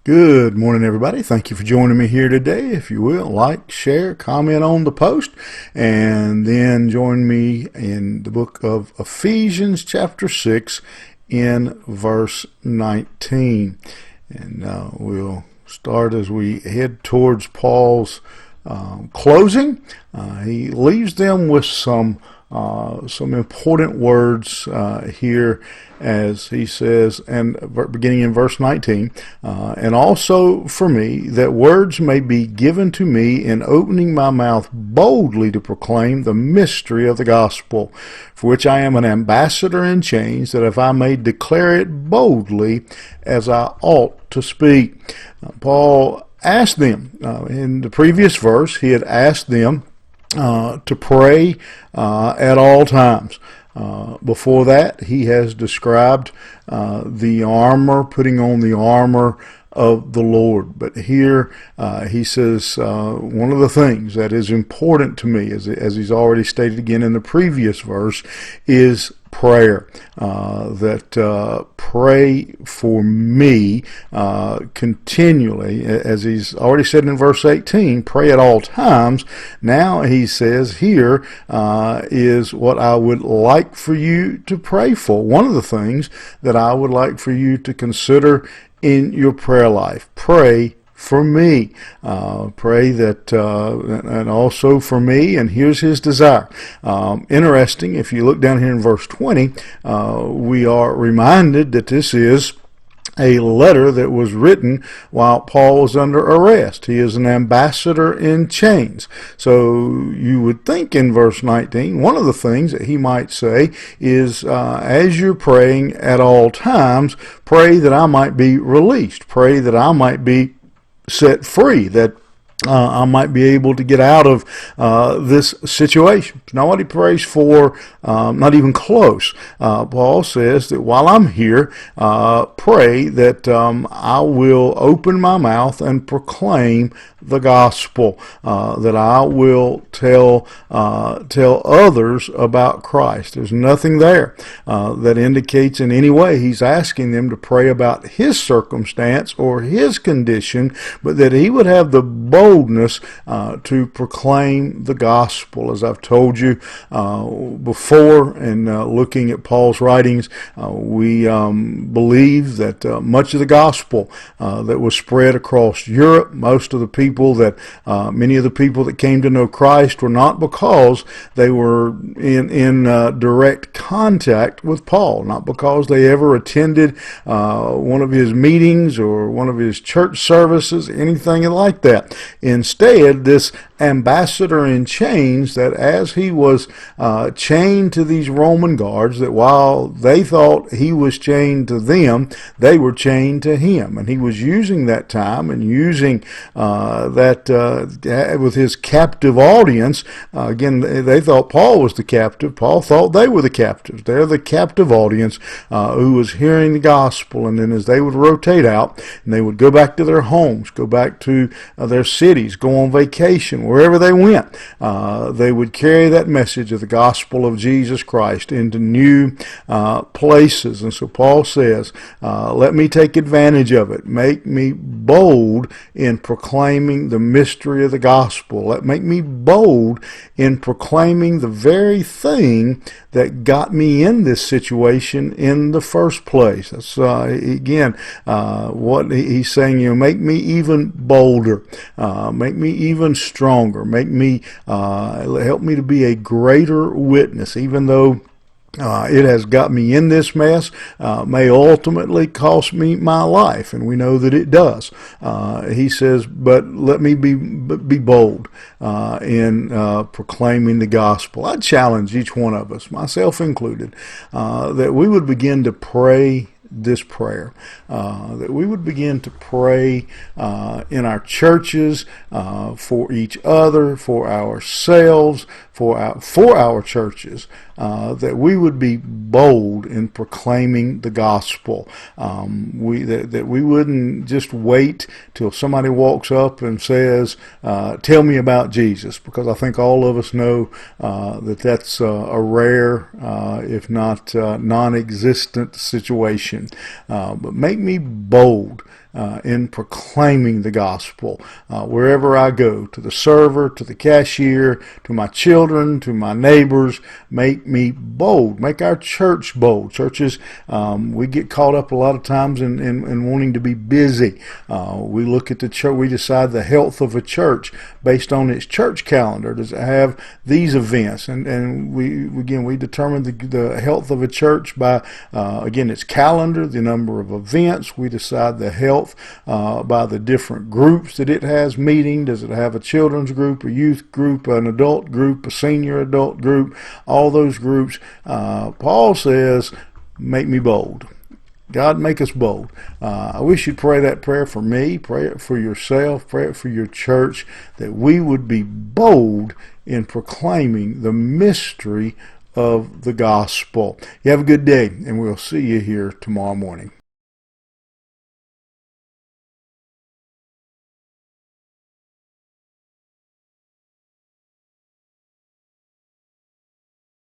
Good morning, everybody. Thank you for joining me here today. If you will, like, share, comment on the post, and then join me in the book of Ephesians, chapter 6, in verse 19. And we'll start as we head towards Paul's closing. He leaves them with some important words here, as he says, and beginning in verse 19, and also for me, that words may be given to me in opening my mouth boldly to proclaim the mystery of the gospel, for which I am an ambassador in chains, that if I may declare it boldly as I ought to speak. Paul asked them, in the previous verse, he had asked them to pray at all times. Before that, he has described the armor, putting on the armor of the Lord. But here he says one of the things that is important to me, as he's already stated again in the previous verse, is prayer. That pray for me continually, as he's already said in verse 18, pray at all times. Now he says here is what I would like for you to pray for. One of the things that I would like for you to consider in your prayer life: pray for me. Pray that, and also for me, and here's his desire. Interesting, if you look down here in verse 20, we are reminded that this is a letter that was written while Paul was under arrest. He is an ambassador in chains. So you would think in verse 19, one of the things that he might say is, as you're praying at all times, pray that I might be released. Pray that I might be set free, that I might be able to get out of this situation. It's not what he prays for, not even close. Paul says that while I'm here, pray that I will open my mouth and proclaim the gospel, that I will tell others about Christ. There's nothing there that indicates in any way he's asking them to pray about his circumstance or his condition, but that he would have the boldness to proclaim the gospel. As I've told you before, in looking at Paul's writings, we believe that much of the gospel that was spread across Europe, most of the people that many of the people that came to know Christ were not because they were in direct contact with Paul, not because they ever attended one of his meetings or one of his church services, anything like that. Instead, this ambassador in chains, that as he was chained to these Roman guards, that while they thought he was chained to them, they were chained to him. And he was using that time and using that with his captive audience. Again, they thought Paul was the captive. Paul thought they were the captives. They're the captive audience who was hearing the gospel. And then as they would rotate out and they would go back to their homes, go back to their cities, go on vacation, wherever they went, they would carry that message of the gospel of Jesus Christ into new places. And so Paul says, let me take advantage of it. Make me bold in proclaiming the mystery of the gospel. Make me bold in proclaiming the very thing that got me in this situation in the first place. That's again what he's saying. Make me even bolder. Make me even stronger. Make me help me to be a greater witness, even though it has got me in this mess, may ultimately cost me my life, and we know that it does. He says, but let me be bold in proclaiming the gospel. I challenge each one of us, myself included, that we would begin to pray this prayer, that we would begin to pray in our churches, for each other, for ourselves, for our churches, that we would be bold in proclaiming the gospel. That we wouldn't just wait till somebody walks up and says, tell me about Jesus, because I think all of us know that that's a rare, if not non-existent situation. But make me bold in proclaiming the gospel. Wherever I go, to the server, to the cashier, to my children, to my neighbors, make me bold. Make our church bold. Churches, we get caught up a lot of times in wanting to be busy. We look at the church, we decide the health of a church based on its church calendar. Does it have these events? And we determine the health of a church by, again, its calendar, the number of events. We decide the health by the different groups that it has meeting. Does it have a children's group, a youth group, an adult group, a senior adult group? All those groups. Paul says, make me bold. God, make us bold. I wish you'd pray that prayer for me, pray it for yourself, pray it for your church, that we would be bold in proclaiming the mystery of the gospel. You have a good day, and we'll see you here tomorrow morning.